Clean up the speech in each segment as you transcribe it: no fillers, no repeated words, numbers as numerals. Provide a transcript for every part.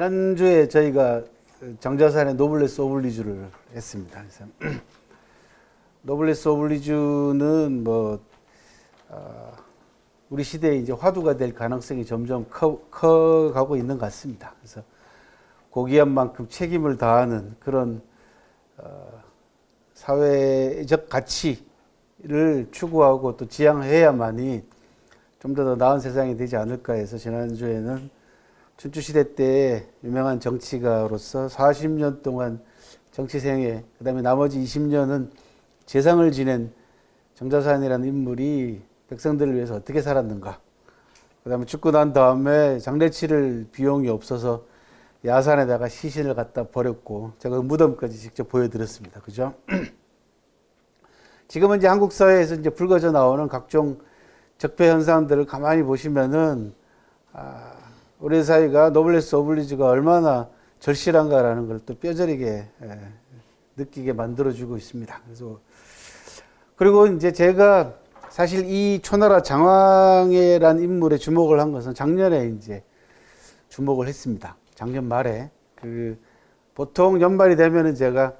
지난주에 저희가 정자산의 노블레스 오블리주를 했습니다. 그래서 노블레스 오블리주는 우리 시대에 이제 화두가 될 가능성이 점점 커가고 있는 것 같습니다. 그래서 고귀한 만큼 책임을 다하는 그런 사회적 가치를 추구하고 또 지향해야만이 좀 더 나은 세상이 되지 않을까 해서 지난주에는 춘추시대 때 유명한 정치가로서 40년 동안 정치생애, 그 다음에 나머지 20년은 재상을 지낸 정자산이라는 인물이 백성들을 위해서 어떻게 살았는가. 그 다음에 죽고 난 다음에 장례치를 비용이 없어서 야산에다가 시신을 갖다 버렸고, 제가 그 무덤까지 직접 보여드렸습니다. 그죠? 지금은 이제 한국 사회에서 이제 불거져 나오는 각종 적폐 현상들을 가만히 보시면은, 우리 사회가 노블레스 오블리주가 얼마나 절실한가라는 걸 또 뼈저리게 느끼게 만들어주고 있습니다. 그리고 이제 제가 사실 이 초나라 장왕회라는 인물에 주목을 한 것은 작년에 이제 주목을 했습니다. 작년 말에. 보통 연말이 되면은 제가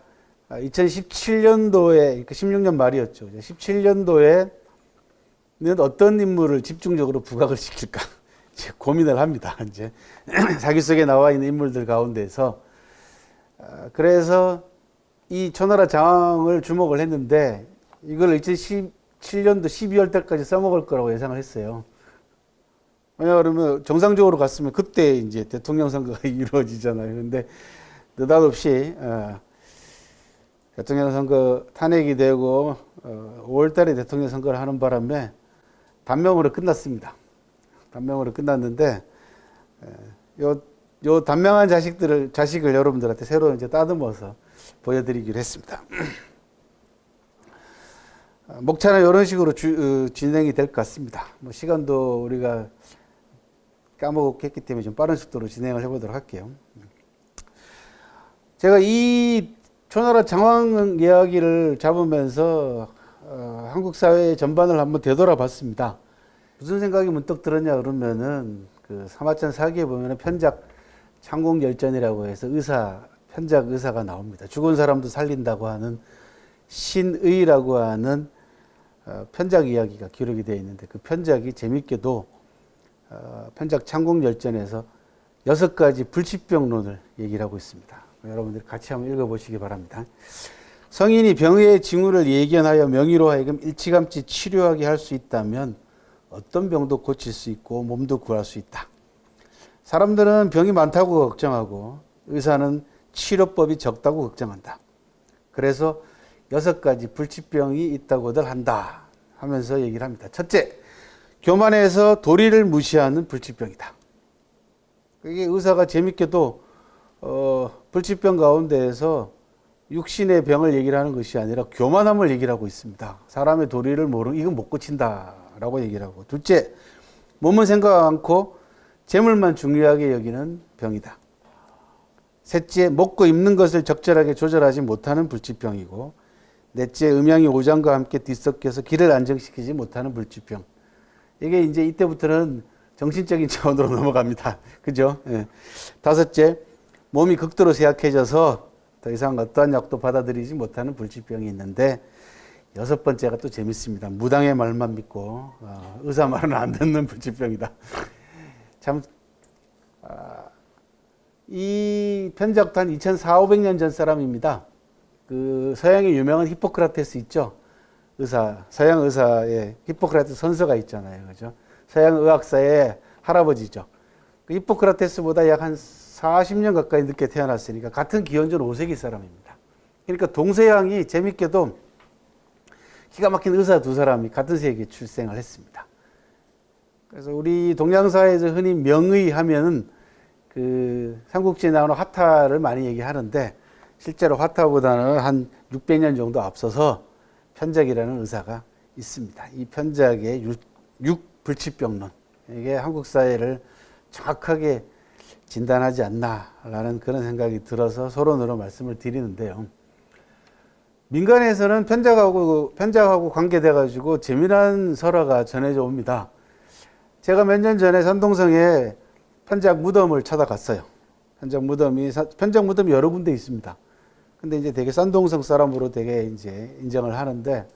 2017년도에, 16년 말이었죠. 17년도에는 어떤 인물을 집중적으로 부각을 시킬까 고민을 합니다. 이제 사기 속에 나와 있는 인물들 가운데서. 그래서 이 초나라 장왕을 주목을 했는데, 이걸 2017년도 12월 때까지 써먹을 거라고 예상을 했어요. 왜냐하면 정상적으로 갔으면 그때 이제 대통령 선거가 이루어지잖아요. 근데 느닷없이 대통령 선거 탄핵이 되고 5월 달에 대통령 선거를 하는 바람에 단명으로 끝났습니다. 단명으로 끝났는데, 요 단명한 자식을 여러분들한테 새로 이제 따듬어서 보여드리기로 했습니다. 목차는 이런 식으로 진행이 될 것 같습니다. 시간도 우리가 까먹었기 때문에 좀 빠른 속도로 진행을 해보도록 할게요. 제가 이 초나라 장왕 이야기를 잡으면서 한국 사회 전반을 한번 되돌아봤습니다. 무슨 생각이 문득 들었냐 그러면은 사마천 사기에 보면은 편작 창공열전이라고 해서 편작 의사가 나옵니다. 죽은 사람도 살린다고 하는 신의라고 하는 편작 이야기가 기록이 되어 있는데, 그 편작이 재밌게도 편작 창공열전에서 6가지 불치병론을 얘기를 하고 있습니다. 여러분들 같이 한번 읽어보시기 바랍니다. 성인이 병의 징후를 예견하여 명의로 하여금 일찌감치 치료하게 할 수 있다면 어떤 병도 고칠 수 있고 몸도 구할 수 있다. 사람들은 병이 많다고 걱정하고 의사는 치료법이 적다고 걱정한다. 그래서 6가지 불치병이 있다고들 한다 하면서 얘기를 합니다. 첫째, 교만해서 도리를 무시하는 불치병이다. 이게 의사가 재밌게도 불치병 가운데에서 육신의 병을 얘기를 하는 것이 아니라 교만함을 얘기를 하고 있습니다. 사람의 도리를 모르는, 이건 못 고친다라고 얘기를 하고. 둘째, 몸은 생각 않고 재물만 중요하게 여기는 병이다. 셋째, 먹고 입는 것을 적절하게 조절하지 못하는 불치병이고, 넷째, 음양이 오장과 함께 뒤섞여서 기를 안정시키지 못하는 불치병. 이게 이제 이때부터는 정신적인 차원으로 넘어갑니다. 그죠? 예. 다섯째, 몸이 극도로 쇠약해져서 더 이상 어떠한 약도 받아들이지 못하는 불치병이 있는데, 6번째가 또 재밌습니다. 무당의 말만 믿고 의사 말은 안 듣는 불치병이다. 참, 이 편작도 한 2400~500년 전 사람입니다. 서양의 유명한 히포크라테스 있죠? 서양 의사의 히포크라테스 선서가 있잖아요. 그죠? 서양 의학사의 할아버지죠. 히포크라테스보다 약 한 40년 가까이 늦게 태어났으니까 같은 기원전 5세기 사람입니다. 그러니까 동서양이 재밌게도 기가 막힌 의사 두 사람이 같은 세기에 출생을 했습니다. 그래서 우리 동양사회에서 흔히 명의 하면은 삼국지에 나오는 화타를 많이 얘기하는데, 실제로 화타보다는 한 600년 정도 앞서서 편작이라는 의사가 있습니다. 이 편작의 육불치병론, 이게 한국 사회를 정확하게 진단하지 않나라는 그런 생각이 들어서 서론으로 말씀을 드리는데요. 민간에서는 편작하고 관계돼 가지고 재미난 설화가 전해져 옵니다. 제가 몇 년 전에 산동성에 편작 무덤을 찾아갔어요. 편작 무덤이 여러 군데 있습니다. 근데 이제 되게 산동성 사람으로 되게 이제 인정을 하는데,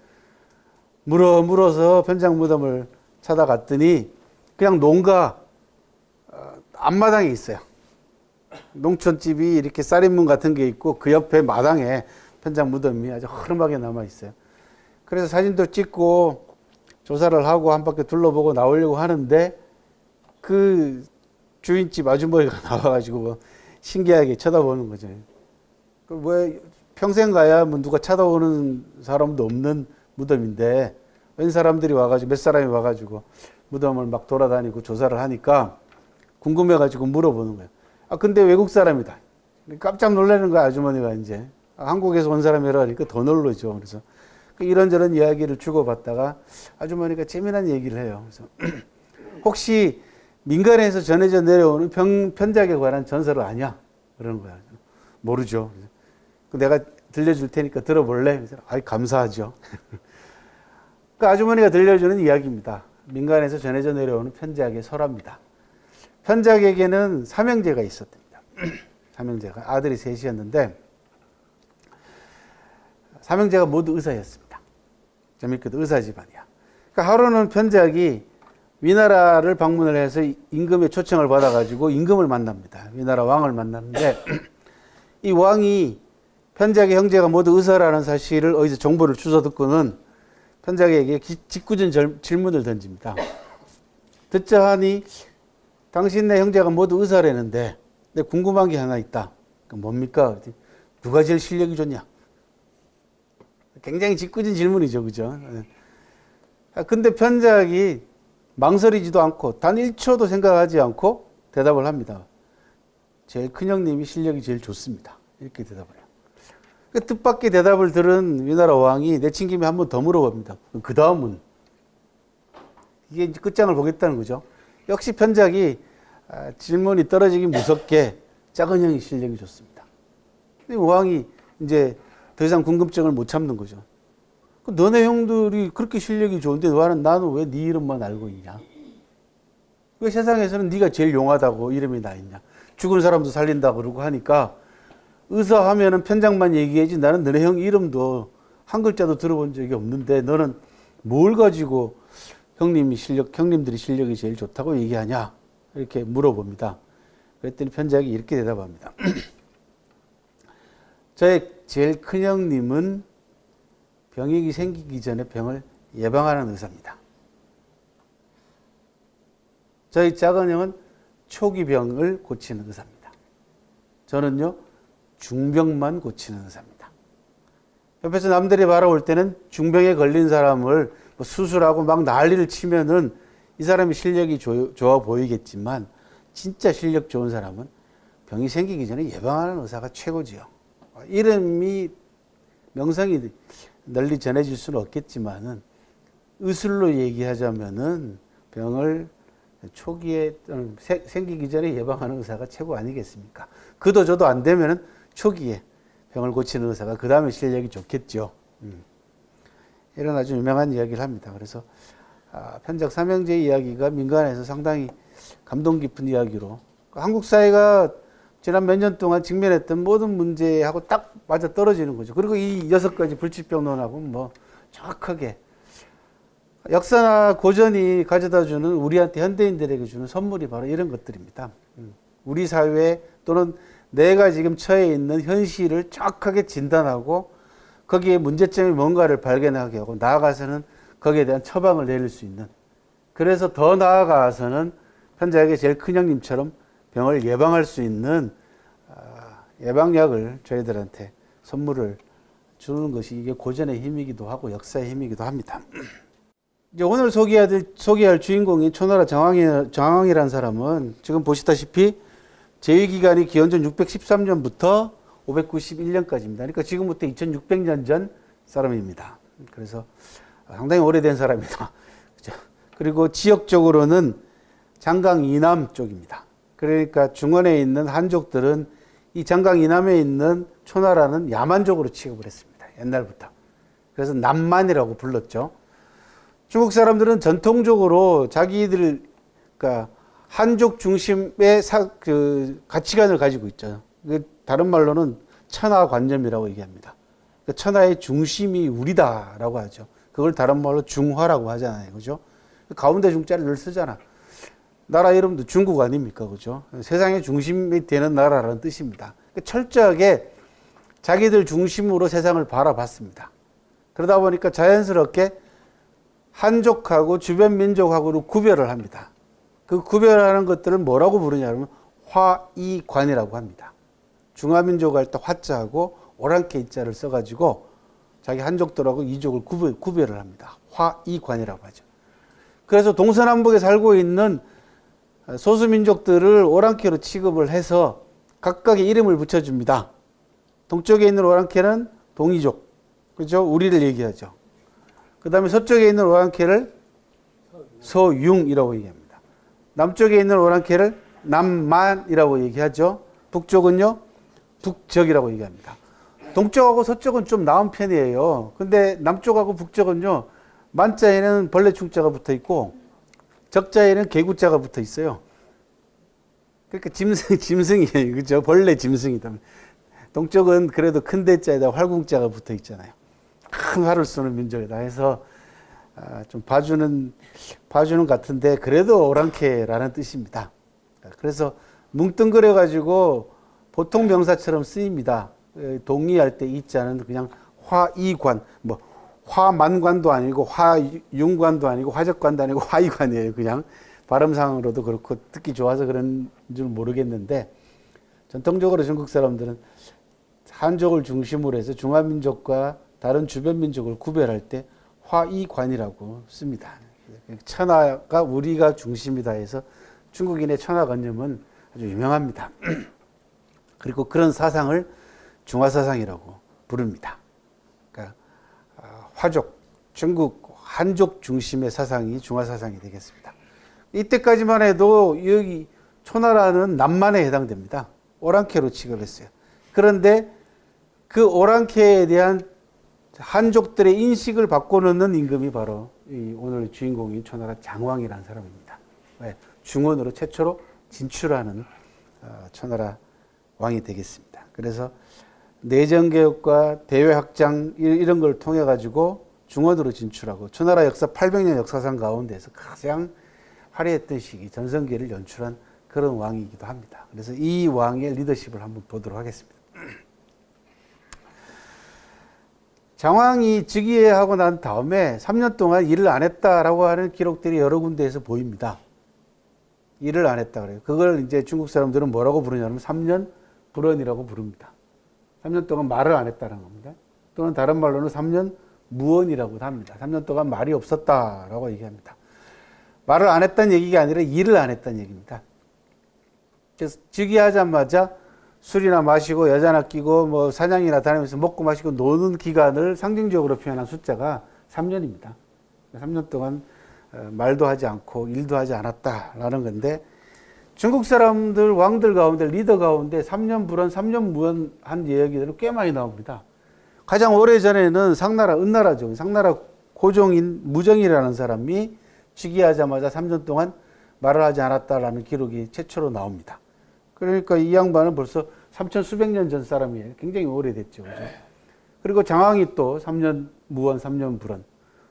물어서 편작 무덤을 찾아갔더니 그냥 농가 앞마당에 있어요. 농촌집이 이렇게 쌀인문 같은 게 있고 그 옆에 마당에 편작 무덤이 아주 허름하게 남아 있어요. 그래서 사진도 찍고 조사를 하고 한 바퀴 둘러보고 나오려고 하는데 그 주인집 아주머니가 나와가지고 신기하게 쳐다보는 거죠. 왜 평생 가야 뭐 누가 쳐다보는 사람도 없는 무덤인데 웬 사람들이 와가지고 몇 사람이 와가지고 무덤을 막 돌아다니고 조사를 하니까 궁금해가지고 물어보는 거예요. 아 근데 외국 사람이다. 깜짝 놀라는 거야 아주머니가 이제. 한국에서 온 사람이라 하니까 더 놀라죠. 그래서 이런저런 이야기를 주고받다가 아주머니가 재미난 얘기를 해요. 그래서 혹시 민간에서 전해져 내려오는 편작에 관한 전설을 아냐? 그러는 거야. 모르죠. 내가 들려줄 테니까 들어볼래? 그래서 감사하죠. 그 아주머니가 들려주는 이야기입니다. 민간에서 전해져 내려오는 편작의 설화입니다. 편작에게는 삼형제가 있었답니다. 삼형제가 아들이 셋이었는데 삼형제가 모두 의사였습니다. 재밌게도 의사 집안이야. 그러니까 하루는 편작이 위나라를 방문을 해서 임금의 초청을 받아가지고 임금을 만납니다. 위나라 왕을 만났는데 이 왕이 편작의 형제가 모두 의사라는 사실을 어디서 정보를 주워 듣고는 편작에게 짓궂은 질문을 던집니다. 듣자 하니 당신네 형제가 모두 의사라는데 근데 궁금한 게 하나 있다. 뭡니까? 누가 제일 실력이 좋냐? 굉장히 짓궂은 질문이죠. 그죠? 근데 편작이 망설이지도 않고 단 1초도 생각하지 않고 대답을 합니다. 제일 큰 형님이 실력이 제일 좋습니다. 이렇게 대답을 해요. 그 뜻밖의 대답을 들은 위나라 왕이 내친김에 한 번 더 물어봅니다. 그 다음은? 이게 이제 끝장을 보겠다는 거죠. 역시 편작이 질문이 떨어지기 무섭게 작은 형이 실력이 좋습니다. 근데 왕이 이제 더 이상 궁금증을 못 참는 거죠. 너네 형들이 그렇게 실력이 좋은데 나는 왜 네 이름만 알고 있냐? 왜 세상에서는 네가 제일 용하다고 이름이 나 있냐? 죽은 사람도 살린다고 그러고 하니까 의사 하면은 편작만 얘기하지 나는 너네 형 이름도 한 글자도 들어본 적이 없는데 너는 뭘 가지고 형님들이 실력이 제일 좋다고 얘기하냐? 이렇게 물어봅니다. 그랬더니 편작이 이렇게 대답합니다. 저의 제일 큰 형님은 병이 생기기 전에 병을 예방하는 의사입니다. 저희 작은 형은 초기 병을 고치는 의사입니다. 저는요, 중병만 고치는 의사입니다. 옆에서 남들이 바라볼 때는 중병에 걸린 사람을 수술하고 막 난리를 치면은 이 사람이 실력이 좋아 보이겠지만 진짜 실력 좋은 사람은 병이 생기기 전에 예방하는 의사가 최고지요. 이름이 명성이 널리 전해질 수는 없겠지만은 의술로 얘기하자면은 병을 초기에 생기기 전에 예방하는 의사가 최고 아니겠습니까? 그도 저도 안 되면은 초기에 병을 고치는 의사가 그 다음에 실력이 좋겠죠. 이런 아주 유명한 이야기를 합니다. 그래서 편작 삼형제 이야기가 민간에서 상당히 감동 깊은 이야기로 한국 사회가 지난 몇 년 동안 직면했던 모든 문제하고 딱 맞아 떨어지는 거죠. 그리고 이 6가지 불치병론하고는 뭐 정확하게 역사나 고전이 가져다 주는 우리한테 현대인들에게 주는 선물이 바로 이런 것들입니다. 우리 사회 또는 내가 지금 처해 있는 현실을 정확하게 진단하고 거기에 문제점이 뭔가를 발견하게 하고 나아가서는 거기에 대한 처방을 내릴 수 있는, 그래서 더 나아가서는 편작의 제일 큰 형님처럼 병을 예방할 수 있는 예방약을 저희들한테 선물을 주는 것이 이게 고전의 힘이기도 하고 역사의 힘이기도 합니다. 이제 오늘 소개할 주인공인 초나라 정왕이라는 사람은 지금 보시다시피 제위기간이 기원전 613년부터 591년까지입니다. 그러니까 지금부터 2600년 전 사람입니다. 그래서 상당히 오래된 사람입니다. 그리고 지역적으로는 장강 이남 쪽입니다. 그러니까 중원에 있는 한족들은 이 장강 이남에 있는 초나라는 야만족으로 취급을 했습니다. 옛날부터. 그래서 남만이라고 불렀죠. 중국 사람들은 전통적으로 자기들, 그러니까 한족 중심의 그 가치관을 가지고 있죠. 다른 말로는 천하관념이라고 얘기합니다. 천하의 중심이 우리다라고 하죠. 그걸 다른 말로 중화라고 하잖아요. 그죠? 가운데 중자를 늘 쓰잖아. 나라 이름도 중국 아닙니까? 그죠? 세상의 중심이 되는 나라라는 뜻입니다. 철저하게 자기들 중심으로 세상을 바라봤습니다. 그러다 보니까 자연스럽게 한족하고 주변 민족하고로 구별을 합니다. 그 구별하는 것들을 뭐라고 부르냐면 화이관이라고 합니다. 중화민족 할 때 화자하고 오랑캐 이자를 써가지고 자기 한족들하고 이족을 구별을 합니다. 화이관이라고 하죠. 그래서 동서남북에 살고 있는 소수민족들을 오랑캐로 취급을 해서 각각의 이름을 붙여줍니다. 동쪽에 있는 오랑캐는 동이족, 그죠? 우리를 얘기하죠. 그 다음에 서쪽에 있는 오랑캐를 서융이라고 얘기합니다. 남쪽에 있는 오랑캐를 남만이라고 얘기하죠. 북쪽은요, 북적이라고 얘기합니다. 동쪽하고 서쪽은 좀 나은 편이에요. 근데 남쪽하고 북쪽은요, 만자에는 벌레 충자가 붙어 있고, 적자에는 개구자가 붙어 있어요. 그러니까 짐승이에요. 그죠? 벌레 짐승이다. 동쪽은 그래도 큰 대자에다 활궁자가 붙어 있잖아요. 큰 활을 쏘는 민족이다 해서 좀 봐주는 같은데 그래도 오랑캐라는 뜻입니다. 그래서 뭉뚱그려 가지고 보통 명사처럼 쓰입니다. 동의할 때 이자는 그냥 화이관, 뭐 화만관도 아니고 화융관도 아니고 화적관도 아니고 화이관이에요. 그냥 발음상으로도 그렇고 듣기 좋아서 그런 줄 모르겠는데 전통적으로 중국 사람들은 한족을 중심으로 해서 중화민족과 다른 주변 민족을 구별할 때 화이관이라고 씁니다. 천하가 우리가 중심이다 해서 중국인의 천하관념은 아주 유명합니다. 그리고 그런 사상을 중화사상이라고 부릅니다. 그러니까 화족, 중국 한족 중심의 사상이 중화사상이 되겠습니다. 이때까지만 해도 여기 초나라는 남만에 해당됩니다. 오랑캐로 취급했어요. 그런데 그 오랑캐에 대한 한족들의 인식을 바꿔놓는 임금이 바로 오늘 주인공인 초나라 장왕이라는 사람입니다. 중원으로 최초로 진출하는 초나라 왕이 되겠습니다. 그래서 내정개혁과 대외확장 이런 걸 통해 가지고 중원으로 진출하고 초나라 역사 800년 역사상 가운데서 가장 화려했던 시기 전성기를 연출한 그런 왕이기도 합니다. 그래서 이 왕의 리더십을 한번 보도록 하겠습니다. 장왕이 즉위하고 난 다음에 3년 동안 일을 안 했다라고 하는 기록들이 여러 군데에서 보입니다. 일을 안 했다 그래요. 그걸 이제 중국 사람들은 뭐라고 부르냐면 3년 불언이라고 부릅니다. 3년 동안 말을 안 했다는 겁니다. 또는 다른 말로는 3년 무언이라고도 합니다. 3년 동안 말이 없었다라고 얘기합니다. 말을 안 했다는 얘기가 아니라 일을 안 했다는 얘기입니다. 그래서 즉위하자마자 술이나 마시고 여자나 끼고 뭐 사냥이나 다니면서 먹고 마시고 노는 기간을 상징적으로 표현한 숫자가 3년입니다. 3년 동안 말도 하지 않고 일도 하지 않았다라는 건데 중국 사람들 왕들 가운데 리더 가운데 3년 불언, 3년 무언 한 이야기들은 꽤 많이 나옵니다. 가장 오래전에는 상나라, 은나라죠. 상나라 고종인 무정이라는 사람이 즉위하자마자 3년 동안 말을 하지 않았다라는 기록이 최초로 나옵니다. 그러니까 이 양반은 벌써 3천 수백 년 전 사람이에요. 굉장히 오래됐죠. 그죠? 그리고 장왕이 또 3년 무언, 3년 불언.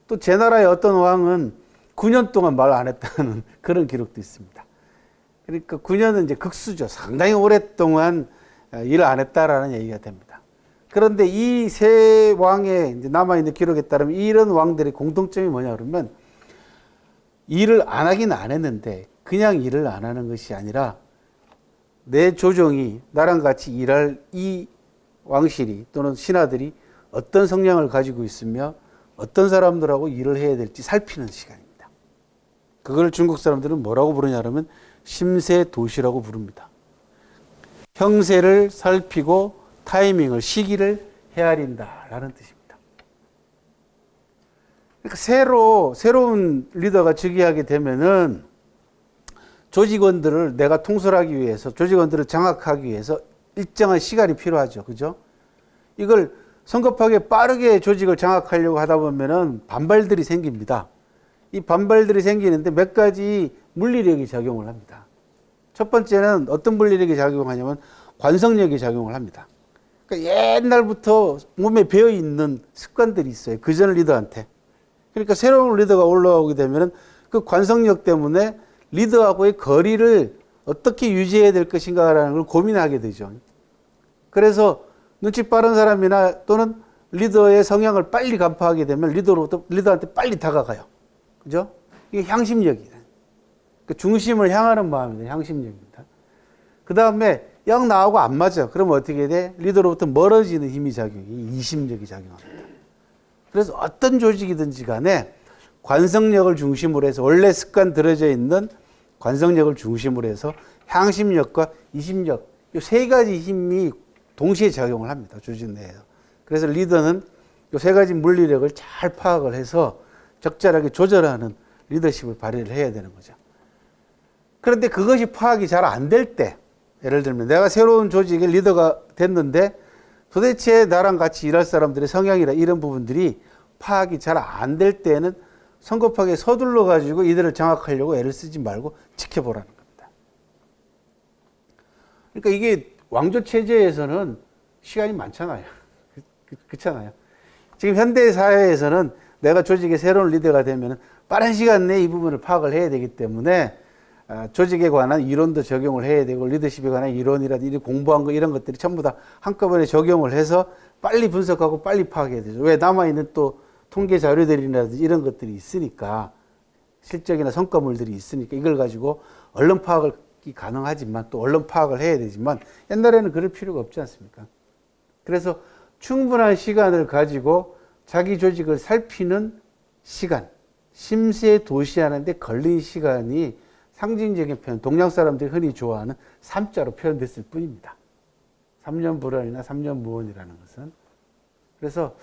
또 제 나라의 어떤 왕은 9년 동안 말 안 했다는 그런 기록도 있습니다. 그러니까 9년은 이제 극수죠. 상당히 오랫동안 일을 안 했다라는 얘기가 됩니다. 그런데 이 세 왕의 이제 남아있는 기록에 따르면 이런 왕들의 공통점이 뭐냐 그러면 일을 안 하긴 안 했는데 그냥 일을 안 하는 것이 아니라 내 조정이 나랑 같이 일할 이 왕실이 또는 신하들이 어떤 성향을 가지고 있으며 어떤 사람들하고 일을 해야 될지 살피는 시간입니다. 그걸 중국 사람들은 뭐라고 부르냐 하면 심세도시라고 부릅니다. 형세를 살피고 타이밍을, 시기를 헤아린다라는 뜻입니다. 그러니까 새로운 리더가 즉위하게 되면은 조직원들을 내가 통솔하기 위해서, 조직원들을 장악하기 위해서 일정한 시간이 필요하죠. 그죠? 이걸 성급하게 빠르게 조직을 장악하려고 하다 보면은 반발들이 생깁니다. 이 반발들이 생기는데 몇 가지 물리력이 작용을 합니다. 첫 번째는 어떤 물리력이 작용하냐면 관성력이 작용을 합니다. 그러니까 옛날부터 몸에 배어 있는 습관들이 있어요. 그전 리더한테. 그러니까 새로운 리더가 올라오게 되면 그 관성력 때문에 리더하고의 거리를 어떻게 유지해야 될 것인가라는 걸 고민하게 되죠. 그래서 눈치 빠른 사람이나 또는 리더의 성향을 빨리 간파하게 되면 리더한테 빨리 다가가요. 그죠? 이게 향심력이에요. 그 중심을 향하는 마음입니다. 향심력입니다. 그 다음에 영 나하고 안 맞아. 그러면 어떻게 돼? 리더로부터 멀어지는 힘이 작용해. 이심력이 작용합니다. 그래서 어떤 조직이든지 간에 관성력을 중심으로 해서 원래 습관 들어져 있는 관성력을 중심으로 해서 향심력과 이심력 이 세 가지 힘이 동시에 작용을 합니다. 조직 내에서. 그래서 리더는 이 세 가지 물리력을 잘 파악을 해서 적절하게 조절하는 리더십을 발휘를 해야 되는 거죠. 그런데 그것이 파악이 잘 안 될 때, 예를 들면 내가 새로운 조직의 리더가 됐는데 도대체 나랑 같이 일할 사람들의 성향이나 이런 부분들이 파악이 잘 안 될 때는 성급하게 서둘러 가지고 이들을 장악하려고 애를 쓰지 말고 지켜보라는 겁니다. 그러니까 이게 왕조 체제에서는 시간이 많잖아요. 그렇잖아요. 지금 현대 사회에서는 내가 조직의 새로운 리더가 되면 빠른 시간 내에 이 부분을 파악을 해야 되기 때문에 조직에 관한 이론도 적용을 해야 되고 리더십에 관한 이론이라든지 공부한 거 이런 것들이 전부 다 한꺼번에 적용을 해서 빨리 분석하고 빨리 파악해야 되죠. 왜 남아있는 또 통계 자료들이라든지 이런 것들이 있으니까 실적이나 성과물들이 있으니까 이걸 가지고 얼른 파악이 가능하지만 또 얼른 파악을 해야 되지만 옛날에는 그럴 필요가 없지 않습니까? 그래서 충분한 시간을 가지고 자기 조직을 살피는 시간, 심세 도시하는 데 걸린 시간이 상징적인 표현, 동양 사람들이 흔히 좋아하는 3자로 표현됐을 뿐입니다. 3년 불원이나 3년 무원이라는 것은. 그래서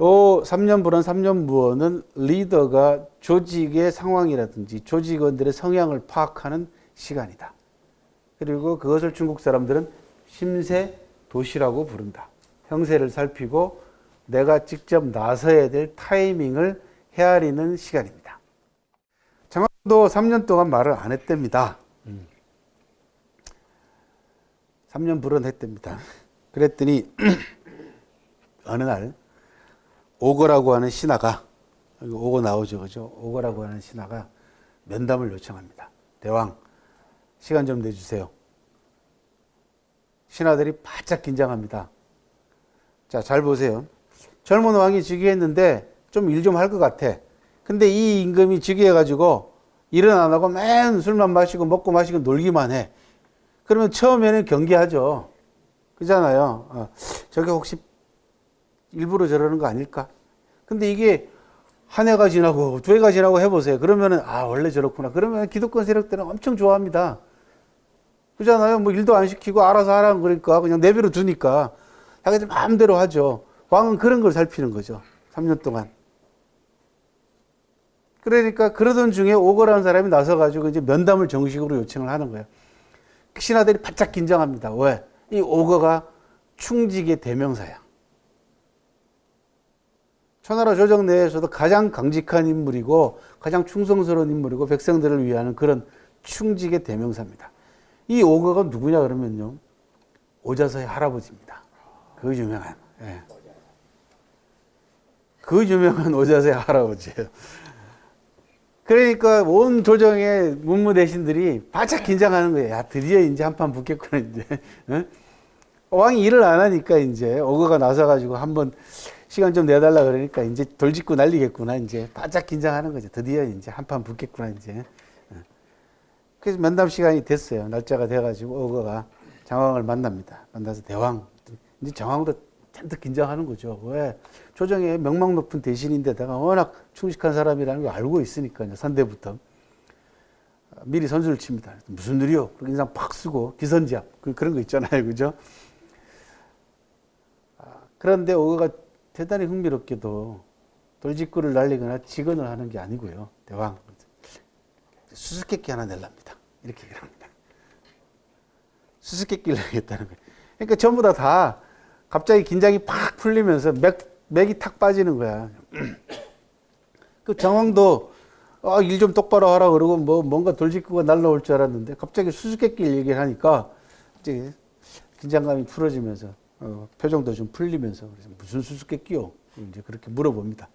요 3년 불원, 3년 무원은 리더가 조직의 상황이라든지 조직원들의 성향을 파악하는 시간이다. 그리고 그것을 중국 사람들은 심세 도시라고 부른다. 형세를 살피고 내가 직접 나서야 될 타이밍을 헤아리는 시간입니다. 장황도 3년 동안 말을 안 했답니다. 3년 불원했답니다. 그랬더니 어느 날 오거라고 하는 신하가, 여기 오거 나오죠, 그죠? 오거라고 하는 신하가 면담을 요청합니다. 대왕, 시간 좀 내주세요. 신하들이 바짝 긴장합니다. 자, 잘 보세요. 젊은 왕이 즉위했는데 좀 일 좀 할 것 같아. 근데 이 임금이 즉위해가지고 일은 안 하고 맨 술만 마시고 먹고 마시고 놀기만 해. 그러면 처음에는 경계하죠. 그잖아요. 저게 혹시 일부러 저러는 거 아닐까? 근데 이게 한 해가 지나고 두 해가 지나고 해보세요. 그러면은 원래 저렇구나. 그러면 기득권 세력들은 엄청 좋아합니다. 그잖아요. 뭐 일도 안 시키고 알아서 하라는 거니까 그냥 내버려 두니까 자기들 마음대로 하죠. 왕은 그런 걸 살피는 거죠. 3년 동안. 그러니까 그러던 중에 오거라는 사람이 나서가지고 이제 면담을 정식으로 요청을 하는 거예요. 신하들이 바짝 긴장합니다. 왜? 이 오거가 충직의 대명사야. 초나라 조정 내에서도 가장 강직한 인물이고 가장 충성스러운 인물이고 백성들을 위하는 그런 충직의 대명사입니다. 이 오거가 누구냐 그러면요. 오자서의 할아버지입니다. 그 유명한. 예. 그 유명한 오자서의 할아버지예요. 그러니까 온 조정의 문무대신들이 바짝 긴장하는 거예요. 야, 드디어 이제 한판 붙겠구나, 이제. 예? 왕이 일을 안 하니까 이제 오거가 나서가지고 한번 시간 좀 내달라 그러니까 이제 돌직구 날리겠구나, 이제. 바짝 긴장하는 거죠. 드디어 이제 한판 붙겠구나, 이제. 그래서 면담 시간이 됐어요. 날짜가 돼가지고 오거가 장왕을 만납니다. 만나서 대왕. 이제 장왕도 잔뜩 긴장하는 거죠. 왜? 조정의 명망 높은 대신인데다가 워낙 충직한 사람이라는 걸 알고 있으니까, 이제 선대부터. 미리 선수를 칩니다. 무슨 일이요? 인상 팍 쓰고, 기선제압. 그런 거 있잖아요. 그죠? 그런데 오거가 대단히 흥미롭게도 돌직구를 날리거나 직언을 하는 게 아니고요. 대왕. 수수께끼 하나 낼랍니다. 이렇게 얘기합니다. 수수께끼를 내겠다는 거예요. 그러니까 전부 다 갑자기 긴장이 팍 풀리면서 맥이 탁 빠지는 거야. 그 장황도 일 좀 똑바로 하라 그러고 뭔가 돌직구가 날라올 줄 알았는데 갑자기 수수께끼를 얘기를 하니까 이제 긴장감이 풀어지면서 표정도 좀 풀리면서 그래서 무슨 수수께끼요? 이제 그렇게 물어봅니다.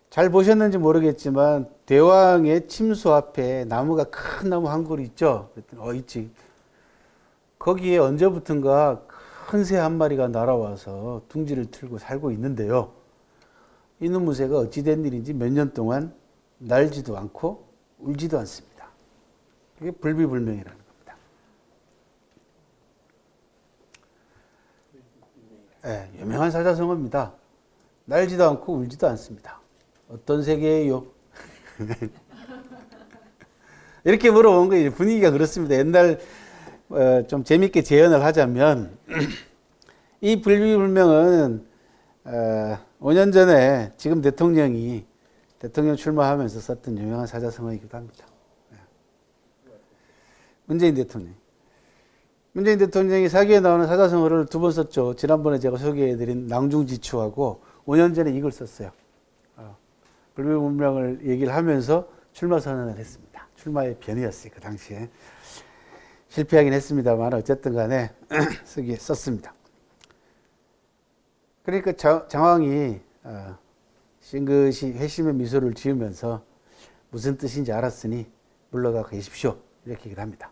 잘 보셨는지 모르겠지만 대왕의 침수 앞에 나무가 큰 나무 한 그루 있죠? 그랬더니 있지. 거기에 언제부턴가 큰 새 한 마리가 날아와서 둥지를 틀고 살고 있는데요. 이놈의 새가 어찌된 일인지 몇 년 동안 날지도 않고 울지도 않습니다. 그게 불비불명이라는 겁니다. 네, 유명한 사자성어입니다. 날지도 않고 울지도 않습니다. 어떤 세계예요? 이렇게 물어본 거예요. 분위기가 그렇습니다. 옛날 좀 재밌게 재현을 하자면 이 불비불명은 5년 전에 지금 대통령이 대통령 출마하면서 썼던 유명한 사자성어이기도 합니다. 문재인 대통령. 문재인 대통령이 사기에 나오는 사자성어를 2번 썼죠. 지난번에 제가 소개해드린 낭중지추하고 5년 전에 이걸 썼어요. 불비불명을 얘기를 하면서 출마 선언을 했습니다. 출마의 변이었어요. 그 당시에. 실패하긴 했습니다만 어쨌든 간에 썼습니다. 그러니까 장황이 싱긋이 회심의 미소를 지으면서 무슨 뜻인지 알았으니 물러가 계십시오. 이렇게 얘기를 합니다.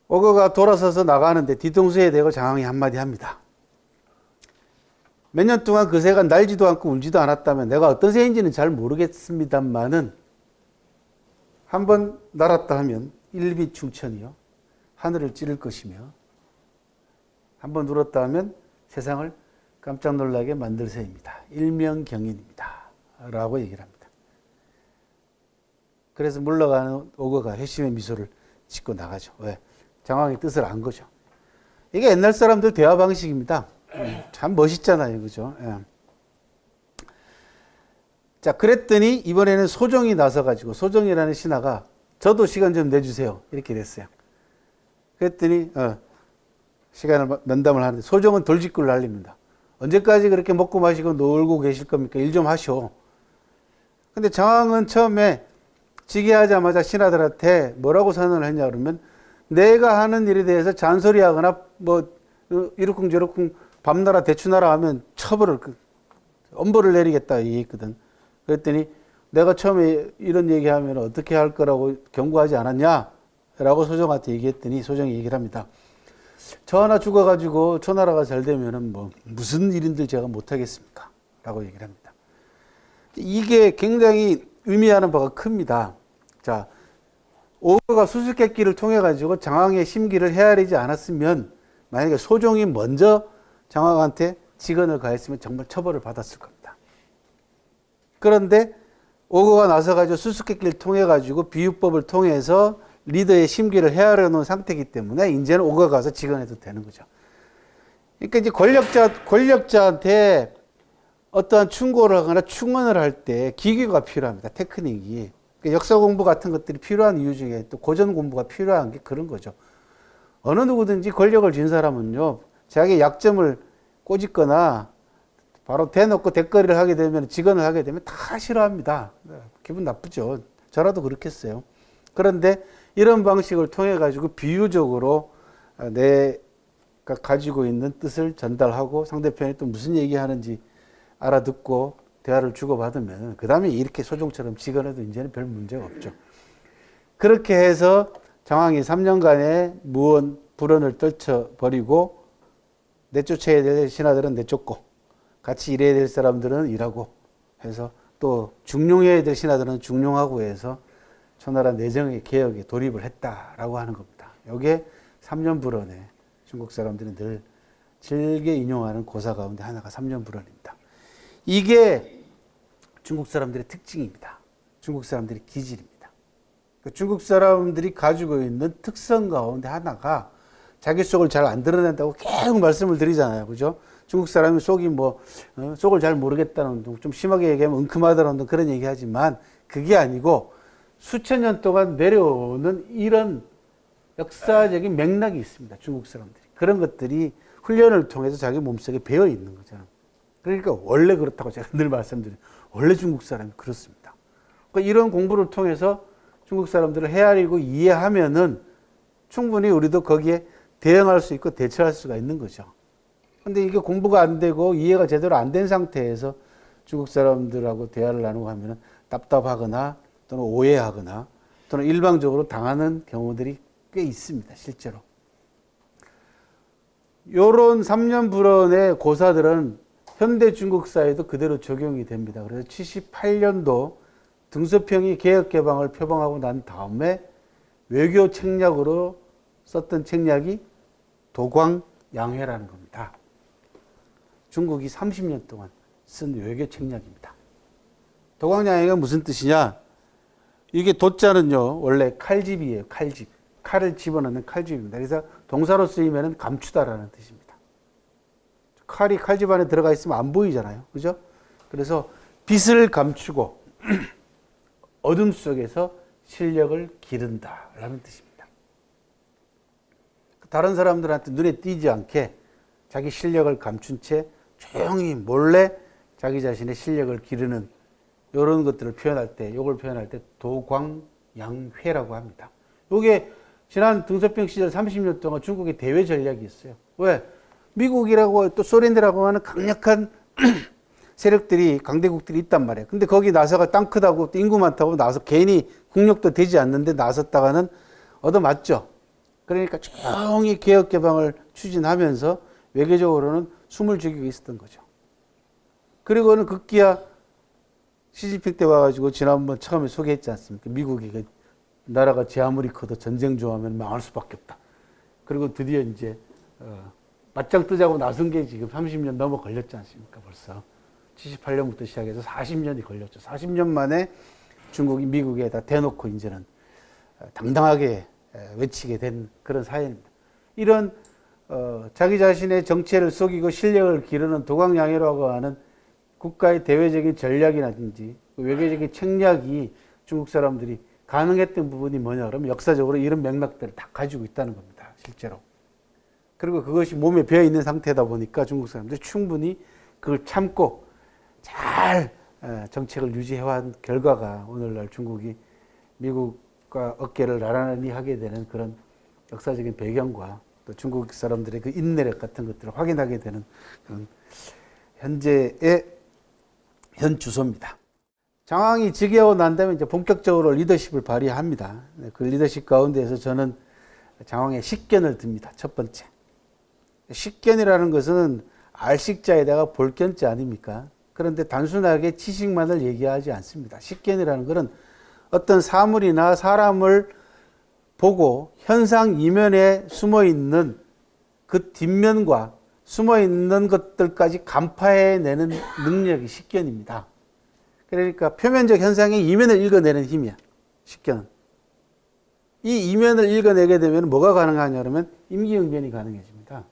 오거가 돌아서서 나가는데 뒤통수에 대고 장황이 한마디 합니다. 몇 년 동안 그 새가 날지도 않고 울지도 않았다면 내가 어떤 새인지는 잘 모르겠습니다만은 한번 날았다 하면 일비충천이요. 하늘을 찌를 것이며 한번 울었다 하면 세상을 깜짝 놀라게 만들 새입니다. 일명경인입니다. 라고 얘기를 합니다. 그래서 물러가는 오거가 회심의 미소를 짓고 나가죠. 왜? 장황의 뜻을 안 거죠. 이게 옛날 사람들 대화 방식입니다. 참 멋있잖아요. 그죠? 예. 자, 그랬더니 이번에는 소정이 나서가지고 소정이라는 신하가 저도 시간 좀 내주세요. 이렇게 됐어요. 그랬더니 시간을 면담을 하는데 소정은 돌직구를 날립니다. 언제까지 그렇게 먹고 마시고 놀고 계실 겁니까? 일 좀 하시오. 근데 장황은 처음에 즉위하자마자 신하들한테 뭐라고 선언을 했냐 그러면 내가 하는 일에 대해서 잔소리하거나 이러쿵저러쿵 밤나라 대추나라 하면 처벌을 엄벌을 내리겠다 얘기했거든. 그랬더니 내가 처음에 이런 얘기하면 어떻게 할 거라고 경고하지 않았냐? 라고 소정한테 얘기했더니 소정이 얘기를 합니다. 저 하나 죽어가지고 초나라가 잘 되면은 무슨 일인들 제가 못하겠습니까? 라고 얘기를 합니다. 이게 굉장히 의미하는 바가 큽니다. 자, 오거가 수수께끼를 통해 가지고 장황의 심기를 헤아리지 않았으면 만약에 소종이 먼저 장황한테 직언을 가했으면 정말 처벌을 받았을 겁니다. 그런데 오거가 나서 가지고 수수께끼를 통해 가지고 비유법을 통해서 리더의 심기를 헤아려 놓은 상태이기 때문에 이제는 오거가 가서 직언해도 되는 거죠. 그러니까 이제 권력자한테 어떠한 충고를 하거나 충언을 할 때 기계가 필요합니다. 테크닉이. 그러니까 역사 공부 같은 것들이 필요한 이유 중에 또 고전 공부가 필요한 게 그런 거죠. 어느 누구든지 권력을 쥔 사람은요, 자기의 약점을 꼬집거나 바로 대놓고 대거리를 하게 되면, 직언을 하게 되면 다 싫어합니다. 기분 나쁘죠. 저라도 그렇겠어요. 그런데 이런 방식을 통해 가지고 비유적으로 내가 가지고 있는 뜻을 전달하고 상대편이 또 무슨 얘기하는지 알아듣고 대화를 주고받으면 그 다음에 이렇게 소종처럼 직언해도 이제는 별 문제가 없죠. 그렇게 해서 장황이 3년간의 무언 불언을 떨쳐버리고 내쫓아야 될 신하들은 내쫓고 같이 일해야 될 사람들은 일하고 해서 또 중용해야 될 신하들은 중용하고 해서 초나라 내정의 개혁에 돌입을 했다라고 하는 겁니다. 이게 3년 불언에 중국 사람들이 늘 즐겨 인용하는 고사 가운데 하나가 3년 불언입니다. 이게 중국 사람들의 특징입니다. 중국 사람들의 기질입니다. 중국 사람들이 가지고 있는 특성 가운데 하나가 자기 속을 잘 안 드러낸다고 계속 말씀을 드리잖아요. 그죠? 중국 사람이 속이 속을 잘 모르겠다는, 좀 심하게 얘기하면 은큼하다는 그런 얘기 하지만 그게 아니고 수천 년 동안 내려오는 이런 역사적인 맥락이 있습니다. 중국 사람들이. 그런 것들이 훈련을 통해서 자기 몸속에 배어 있는 거죠. 그러니까 원래 그렇다고 제가 늘 말씀드려요. 원래 중국 사람이 그렇습니다. 그러니까 이런 공부를 통해서 중국 사람들을 헤아리고 이해하면은 충분히 우리도 거기에 대응할 수 있고 대처할 수가 있는 거죠. 근데 이게 공부가 안 되고 이해가 제대로 안 된 상태에서 중국 사람들하고 대화를 나누고 하면은 답답하거나 또는 오해하거나 또는 일방적으로 당하는 경우들이 꽤 있습니다. 실제로. 요런 3년 불언의 고사들은 현대 중국 사회도 그대로 적용이 됩니다. 그래서 78년도 등소평이 개혁개방을 표방하고 난 다음에 외교 책략으로 썼던 책략이 도광양회라는 겁니다. 중국이 30년 동안 쓴 외교 책략입니다. 도광양회가 무슨 뜻이냐? 이게 도자는요, 원래 칼집이에요. 칼집. 칼을 집어넣는 칼집입니다. 그래서 동사로 쓰이면 감추다라는 뜻입니다. 칼이 칼집 안에 들어가 있으면 안 보이잖아요. 그죠? 그래서 빛을 감추고 어둠 속에서 실력을 기른다라는 뜻입니다. 다른 사람들한테 눈에 띄지 않게 자기 실력을 감춘 채 조용히 몰래 자기 자신의 실력을 기르는 이런 것들을 표현할 때, 요걸 표현할 때 도광양회라고 합니다. 요게 지난 등소평 시절 30년 동안 중국의 대외 전략이 있어요. 왜? 미국이라고 또 소련이라고 하는 강력한 세력들이, 강대국들이 있단 말이에요. 근데 거기 나서가 땅 크다고 또 인구 많다고 나서 괜히 국력도 되지 않는데 나섰다가는 얻어맞죠. 그러니까 조용히 개혁개방을 추진하면서 외교적으로는 숨을 죽이고 있었던 거죠. 그리고는 급기야 시진핑 때 와가지고 지난번 처음에 소개했지 않습니까? 미국이 나라가 제 아무리 커도 전쟁 좋아하면 망할 수밖에 없다. 그리고 드디어 이제 맞짱 뜨자고 나선 게 지금 30년 넘어 걸렸지 않습니까? 벌써 78년부터 시작해서 40년이 걸렸죠. 40년 만에 중국이 미국에다 대놓고 이제는 당당하게 외치게 된 그런 사회입니다. 이런 자기 자신의 정체를 속이고 실력을 기르는 도광양회라고 하는 국가의 대외적인 전략이라든지 외교적인 책략이 중국 사람들이 가능했던 부분이 뭐냐 그러면 역사적으로 이런 맥락들을 다 가지고 있다는 겁니다. 실제로. 그리고 그것이 몸에 배어있는 상태다 보니까 중국 사람들이 충분히 그걸 참고 잘 정책을 유지해온 결과가 오늘날 중국이 미국과 어깨를 나란히 하게 되는 그런 역사적인 배경과 또 중국 사람들의 그 인내력 같은 것들을 확인하게 되는 그런 현재의 현 주소입니다. 장황이 즉위하고 난 다음에 이제 본격적으로 리더십을 발휘합니다. 그 리더십 가운데에서 저는 장황의 식견을 듭니다. 첫 번째. 식견이라는 것은 알식자에다가 볼견자 아닙니까? 그런데 단순하게 지식만을 얘기하지 않습니다. 식견이라는 것은 어떤 사물이나 사람을 보고 현상 이면에 숨어 있는 그 뒷면과 숨어 있는 것들까지 간파해내는 능력이 식견입니다. 그러니까 표면적 현상의 이면을 읽어내는 힘이야. 식견은. 이 이면을 읽어내게 되면 뭐가 가능하냐 그러면 임기응변이 가능해집니다.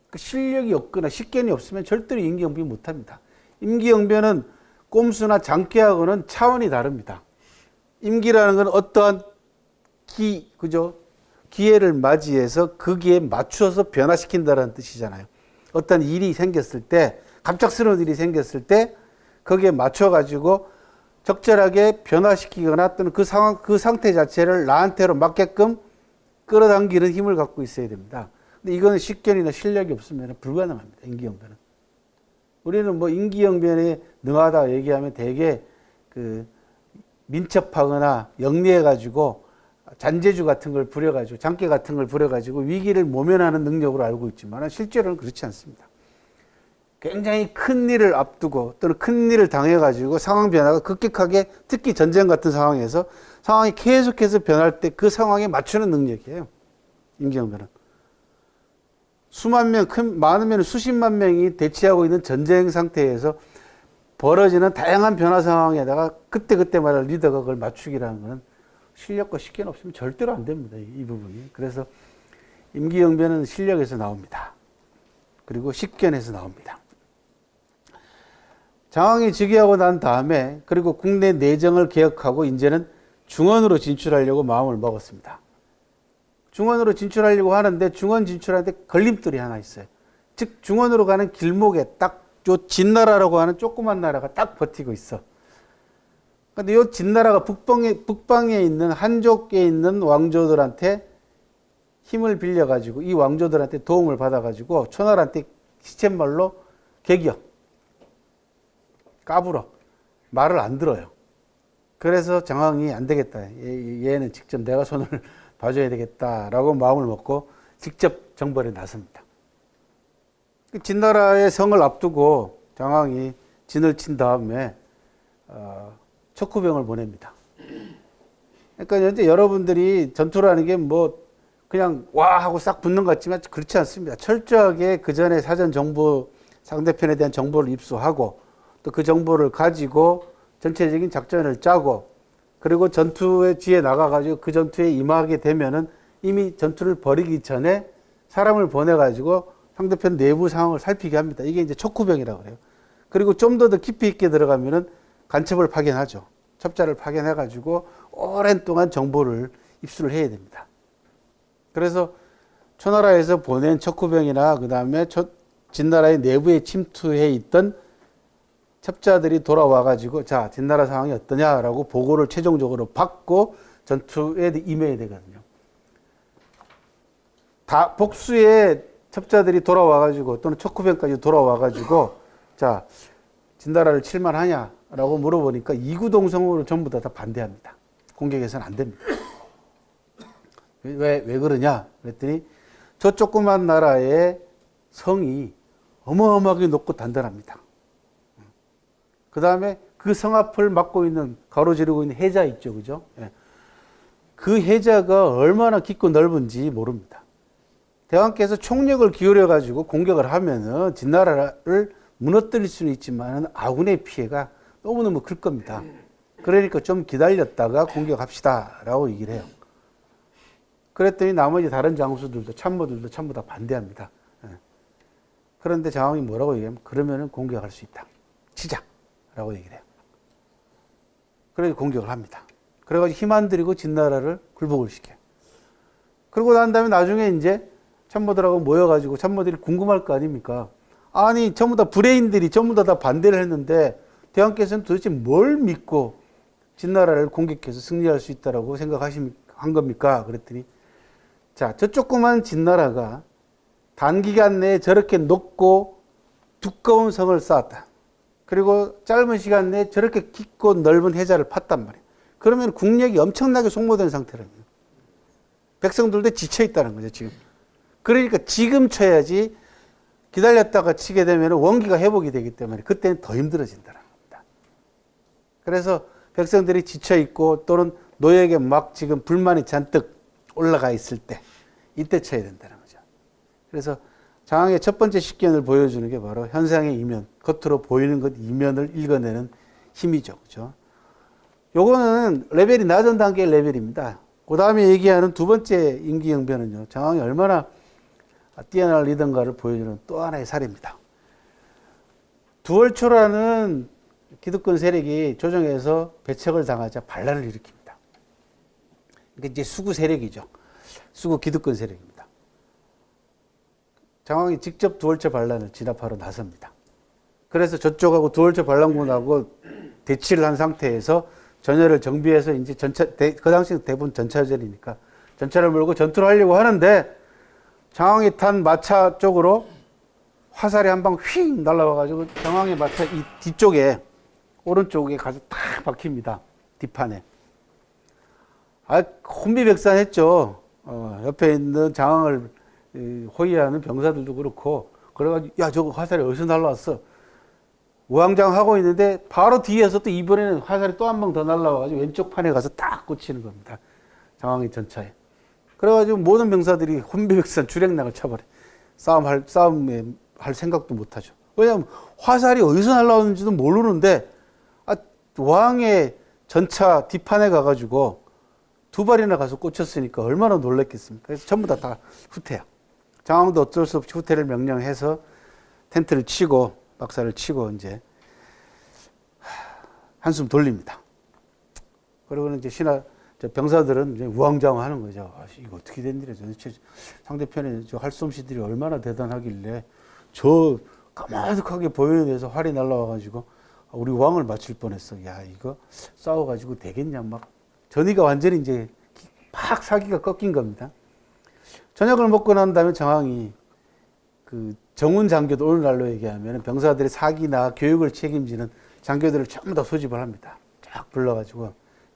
그 실력이 없거나 식견이 없으면 절대로 임기응변 못합니다. 임기응변은 꼼수나 장기하고는 차원이 다릅니다. 임기라는 건 어떠한 그죠? 기회를 맞이해서 그 기회에 맞추어서 변화시킨다는 뜻이잖아요. 어떤 일이 생겼을 때, 갑작스러운 일이 생겼을 때 거기에 맞춰가지고 적절하게 변화시키거나 또는 그 상황, 그 상태 자체를 나한테로 맞게끔 끌어당기는 힘을 갖고 있어야 됩니다. 근데 이거는 식견이나 실력이 없으면 불가능합니다. 임기응변은. 우리는 뭐 임기응변에 능하다 얘기하면 되게 그 민첩하거나 영리해가지고 잔재주 같은 걸 부려가지고 장깨 같은 걸 부려가지고 위기를 모면하는 능력으로 알고 있지만 실제로는 그렇지 않습니다. 굉장히 큰 일을 앞두고 또는 큰 일을 당해가지고 상황 변화가 급격하게 특히 전쟁 같은 상황에서 상황이 계속해서 변할 때 그 상황에 맞추는 능력이에요. 임기응변은. 수만 명, 많으면 수십만 명이 대치하고 있는 전쟁 상태에서 벌어지는 다양한 변화 상황에다가 그때그때마다 리더가 그걸 맞추기라는 것은 실력과 식견 없으면 절대로 안 됩니다. 이 부분이. 그래서 임기응변은 실력에서 나옵니다. 그리고 식견에서 나옵니다. 장황이 즉위하고 난 다음에 그리고 국내 내정을 개혁하고 이제는 중원으로 진출하려고 마음을 먹었습니다. 중원으로 진출하려고 하는데 중원 진출하는데 걸림돌이 하나 있어요. 즉 중원으로 가는 길목에 딱 요 진나라라고 하는 조그만 나라가 딱 버티고 있어. 근데 요 진나라가 북방에 있는 한족에 있는 왕조들한테 힘을 빌려가지고 이 왕조들한테 도움을 받아가지고 초나라한테 시쳇말로 개겨, 까불어, 말을 안 들어요. 그래서 장왕이 안 되겠다. 얘는 직접 내가 손을 봐줘야 되겠다라고 마음을 먹고 직접 정벌에 나섭니다. 진나라의 성을 앞두고 장왕이 진을 친 다음에 척후병을 보냅니다. 그러니까 현재 여러분들이 전투라는 게 뭐 그냥 와 하고 싹 붙는 것 같지만 그렇지 않습니다. 철저하게 그 전에 사전 정보, 상대편에 대한 정보를 입수하고 또 그 정보를 가지고 전체적인 작전을 짜고 그리고 전투에 지에 나가가지고 그 전투에 임하게 되면은 이미 전투를 벌이기 전에 사람을 보내가지고 상대편 내부 상황을 살피게 합니다. 이게 이제 척후병이라고 그래요. 그리고 좀 더 깊이 있게 들어가면은 간첩을 파견하죠. 첩자를 파견해가지고 오랜 동안 정보를 입수를 해야 됩니다. 그래서 초나라에서 보낸 척후병이나 그 다음에 진나라의 내부에 침투해 있던 첩자들이 돌아와가지고 자 진나라 상황이 어떠냐라고 보고를 최종적으로 받고 전투에 임해야 되거든요. 다 복수의 첩자들이 돌아와가지고 또는 척후병까지 돌아와가지고 자 진나라를 칠만하냐라고 물어보니까 이구동성으로 전부 다 반대합니다. 공격해서는 안 됩니다. 왜 그러냐 그랬더니 저 조그만 나라의 성이 어마어마하게 높고 단단합니다. 그 다음에 그 성 앞을 막고 있는 가로지르고 있는 해자 있죠, 그죠? 그 해자가 얼마나 깊고 넓은지 모릅니다. 대왕께서 총력을 기울여 가지고 공격을 하면은 진나라를 무너뜨릴 수는 있지만 아군의 피해가 너무너무 클 겁니다. 그러니까 좀 기다렸다가 공격합시다라고 얘기를 해요. 그랬더니 나머지 다른 장수들도 참모들도 전부 다 반대합니다. 그런데 장왕이 뭐라고 얘기하면 그러면은 공격할 수 있다. 치자라고 얘기를 해요. 그래서 공격을 합니다. 그래가지고 힘 안 들이고 진나라를 굴복을 시켜요. 그러고 난 다음에 나중에 이제 참모들하고 모여가지고 참모들이 궁금할 거 아닙니까? 아니 전부 다 브레인들이 전부 다 반대를 했는데 대왕께서는 도대체 뭘 믿고 진나라를 공격해서 승리할 수 있다라고 생각한 겁니까? 그랬더니 자, 저 조그만 진나라가 단기간 내에 저렇게 높고 두꺼운 성을 쌓았다. 그리고 짧은 시간 내에 저렇게 깊고 넓은 해자를 팠단 말이에요. 그러면 국력이 엄청나게 소모된 상태라는 거예요. 백성들도 지쳐 있다는 거죠, 지금. 그러니까 지금 쳐야지 기다렸다가 치게 되면 원기가 회복이 되기 때문에 그때는 더 힘들어진다는 겁니다. 그래서 백성들이 지쳐 있고 또는 노예에게 막 지금 불만이 잔뜩 올라가 있을 때 이때 쳐야 된다는 거죠. 그래서 장왕의 첫 번째 식견을 보여주는 게 바로 현상의 이면, 겉으로 보이는 것 이면을 읽어내는 힘이죠. 그죠? 요거는 레벨이 낮은 단계의 레벨입니다. 그 다음에 얘기하는 두 번째 임기응변은요, 장왕이 얼마나 뛰어난 리더인가를 보여주는 또 하나의 사례입니다. 두월초라는 기득권 세력이 조정에서 배척을 당하자 반란을 일으킵니다. 이게 이제 수구 세력이죠. 수구 기득권 세력입니다. 장왕이 직접 두월초 반란을 진압하러 나섭니다. 그래서 저쪽하고 두월초 반란군하고 대치를 한 상태에서 전열을 정비해서 이제 그 당시 대부분 전차전이니까 전차를 몰고 전투를 하려고 하는데 장왕이 탄 마차 쪽으로 화살이 한 방 휙 날아와가지고 장왕의 마차 이 뒤쪽에 오른쪽에 가서 탁 박힙니다. 뒷판에. 혼비백산했죠. 옆에 있는 장왕을 호위하는 병사들도 그렇고 그래가지고 야 저거 화살이 어디서 날라왔어? 우왕좌왕하고 있는데 바로 뒤에서 또 이번에는 화살이 또 한 방 더 날라와가지고 왼쪽 판에 가서 딱 꽂히는 겁니다. 장왕의 전차에. 그래가지고 모든 병사들이 혼비백산 주랭랑을 쳐버려. 싸움에 할 생각도 못하죠. 왜냐하면 화살이 어디서 날라오는지도 모르는데 왕의 전차 뒷판에 가가지고 두 발이나 가서 꽂혔으니까 얼마나 놀랐겠습니까? 그래서 전부 다 후퇴야. 장왕도 어쩔 수 없이 후퇴를 명령해서 텐트를 치고 박살을 치고 이제 한숨 돌립니다. 그러고는 이제 병사들은 이제 우왕좌왕하는 거죠. 이거 어떻게 된 일이야? 도대체 상대편에 저 할솜씨들이 얼마나 대단하길래 저 까마득하게 보이는 데서 활이 날라와가지고 우리 왕을 맞출 뻔했어. 야, 이거 싸워가지고 되겠냐. 막 전의가 완전히 이제 팍 사기가 꺾인 겁니다. 저녁을 먹고 난 다음에 정왕이 그 정운 장교들, 오늘날로 얘기하면 병사들의 사기나 교육을 책임지는 장교들을 전부 다 소집을 합니다. 쫙 불러가지고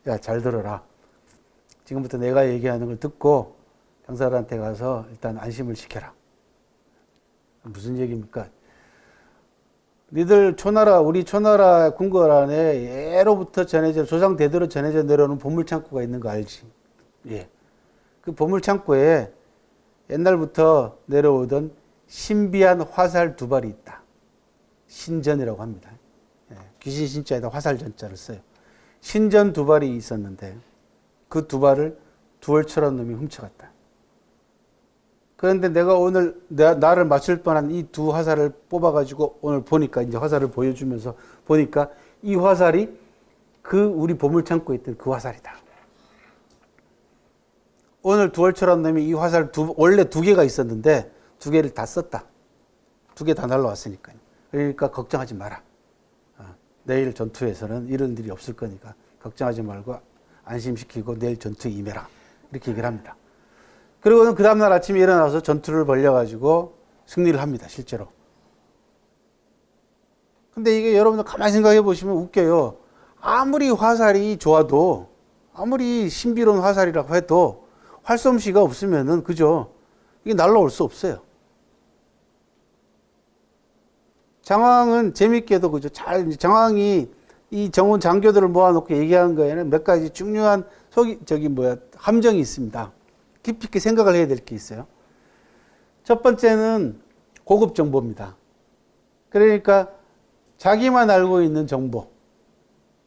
야, 잘 들어라. 지금부터 내가 얘기하는 걸 듣고 병사들한테 가서 일단 안심을 시켜라. 무슨 얘기입니까? 니들 초나라, 우리 초나라 궁궐 안에 예로부터 전해져, 조상 대대로 전해져 내려오는 보물창고가 있는 거 알지? 예. 그 보물창고에 옛날부터 내려오던 신비한 화살 두 발이 있다. 신전이라고 합니다. 예. 귀신 신자에다 화살 전자를 써요. 신전 두 발이 있었는데 그 두 발을 두월철한 놈이 훔쳐갔다. 그런데 내가 오늘 나를 맞출 뻔한 이 두 화살을 뽑아가지고 오늘 보니까 이제 화살을 보여주면서 보니까 이 화살이 그 우리 보물창고에 있던 그 화살이다. 오늘 두월철한 놈이 이 화살 원래 두 개가 있었는데 두 개를 다 썼다. 두 개 다 날라왔으니까요. 그러니까 걱정하지 마라. 내일 전투에서는 이런 일이 없을 거니까 걱정하지 말고 안심시키고 내일 전투에 임해라. 이렇게 얘기를 합니다. 그리고는 그 다음날 아침에 일어나서 전투를 벌려가지고 승리를 합니다. 실제로. 근데 이게 여러분들 가만히 생각해 보시면 웃겨요. 아무리 화살이 좋아도 아무리 신비로운 화살이라고 해도 활솜씨가 없으면은 그죠? 이게 날라올 수 없어요. 장왕은 재밌게도 그죠? 장왕이 이 정운 장교들을 모아놓고 얘기한 거에는 몇 가지 중요한 함정이 있습니다. 깊이 있게 생각을 해야 될 게 있어요. 첫 번째는 고급 정보입니다. 그러니까 자기만 알고 있는 정보.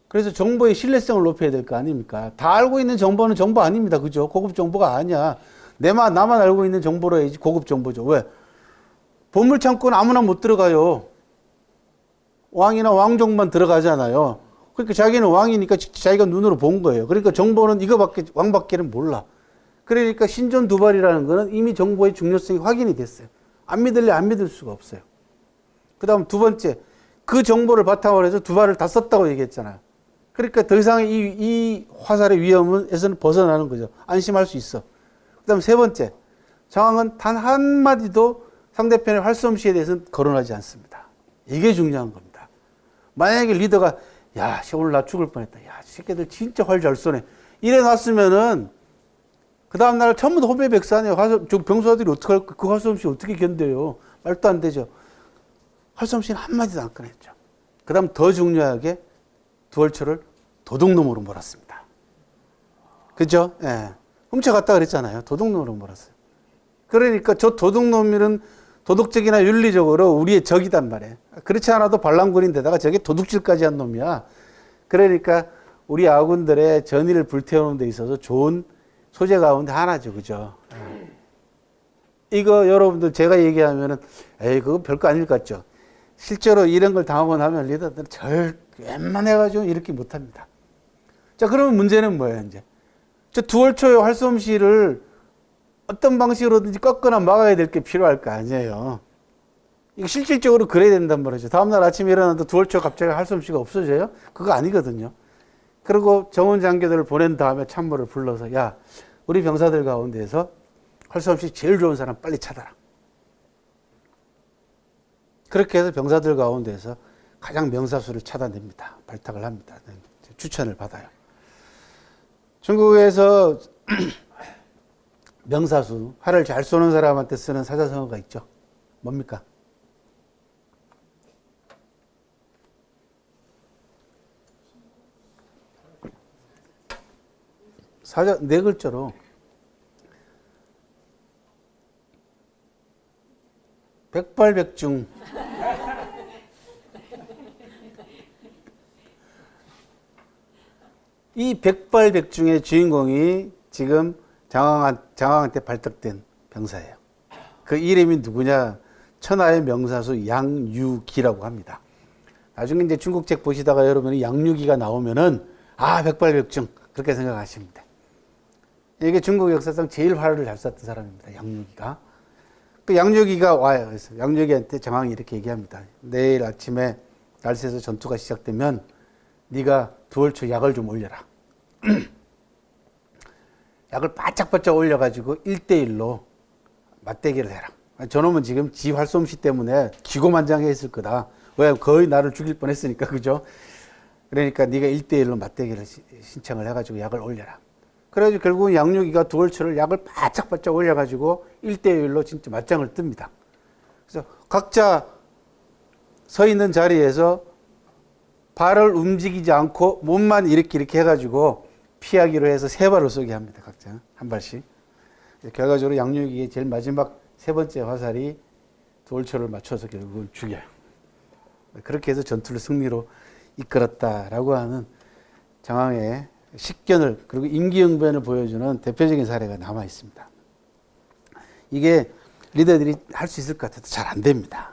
그래서 정보의 신뢰성을 높여야 될 거 아닙니까? 다 알고 있는 정보는 정보 아닙니다. 그죠? 고급 정보가 아니야. 나만 알고 있는 정보로 해야지 고급 정보죠. 왜? 보물창고는 아무나 못 들어가요. 왕이나 왕족만 들어가잖아요. 그러니까 자기는 왕이니까 자기가 눈으로 본 거예요. 그러니까 정보는 왕밖에는 몰라. 그러니까 신전 두 발이라는 거는 이미 정보의 중요성이 확인이 됐어요. 안 믿을래 안 믿을 수가 없어요. 그 다음 두 번째, 그 정보를 바탕으로 해서 두 발을 다 썼다고 얘기했잖아요. 그러니까 더 이상 이 화살의 위험에서는 벗어나는 거죠. 안심할 수 있어. 그 다음 세 번째, 장왕은 단 한마디도 상대편의 활솜씨에 대해서는 거론하지 않습니다. 이게 중요한 겁니다. 만약에 리더가 야, 오늘 나 죽을 뻔했다. 야, 이 새끼들 진짜 활 잘 쏘네. 이래 놨으면은 그 다음날 전부 다 호배백산이에요. 병사들이 어떻게 할까? 그 활솜씨 어떻게 견뎌요? 말도 안 되죠. 활솜씨는 한마디도 안 꺼냈죠. 그 다음 더 중요하게 두월철을 도둑놈으로 몰았습니다. 그죠? 예. 훔쳐갔다 그랬잖아요. 도둑놈으로 몰았어요. 그러니까 저 도둑놈이는 도덕적이나 윤리적으로 우리의 적이단 말이에요. 그렇지 않아도 반란군인데다가 저게 도둑질까지 한 놈이야. 그러니까 우리 아군들의 전의를 불태우는 데 있어서 좋은 소재 가운데 하나죠. 그죠? 이거 여러분들 제가 얘기하면은 에이 그거 별거 아닐 것 같죠. 실제로 이런 걸 당하고 나면 리더들은 웬만해가지고 이렇게 못합니다. 자, 그러면 문제는 뭐예요, 이제? 저 두월초의 활솜씨를 어떤 방식으로든지 꺾거나 막아야 될 게 필요할 거 아니에요. 이거 실질적으로 그래야 된단 말이죠. 다음날 아침에 일어나도 두월초 갑자기 활솜씨가 없어져요? 그거 아니거든요. 그리고 정원 장교들을 보낸 다음에 참모를 불러서 야, 우리 병사들 가운데에서 활솜씨 제일 좋은 사람 빨리 찾아라. 그렇게 해서 병사들 가운데서 가장 명사수를 찾아냅니다. 발탁을 합니다. 추천을 받아요. 중국에서 명사수, 활을 잘 쏘는 사람한테 쓰는 사자성어가 있죠. 뭡니까? 네 글자로 백발백중. 이 백발백중의 주인공이 지금 장왕한테 발탁된 병사예요. 그 이름이 누구냐? 천하의 명사수 양유기라고 합니다. 나중에 이제 중국책 보시다가 여러분이 양유기가 나오면은 아, 백발백중 그렇게 생각하시면 돼. 이게 중국 역사상 제일 활을 잘 쐈던 사람입니다. 양유기가. 그 양조기가 와요. 그래서 양조기한테 장왕이 이렇게 얘기합니다. 내일 아침에 날새에서 전투가 시작되면 네가 두월초 약을 좀 올려라. 약을 바짝바짝 올려가지고 1대1로 맞대결을 해라. 저놈은 지금 지 활솜씨 때문에 기고만장해 있을 거다. 왜? 거의 나를 죽일 뻔했으니까, 그죠? 그러니까 네가 1대1로 맞대결을 신청을 해가지고 약을 올려라. 그래가지고 결국은 양육이가 두월초를 약을 바짝바짝 올려가지고 1대1로 진짜 맞짱을 뜹니다. 그래서 각자 서 있는 자리에서 발을 움직이지 않고 몸만 이렇게 해가지고 피하기로 해서 3발을 쏘게 합니다. 각자 한 발씩. 결과적으로 양육이의 제일 마지막 3번째 화살이 두월초를 맞춰서 결국은 죽여요. 그렇게 해서 전투를 승리로 이끌었다라고 하는 장왕의 식견을 그리고 임기응변을 보여주는 대표적인 사례가 남아 있습니다. 이게 리더들이 할 수 있을 것 같아도 잘 안 됩니다.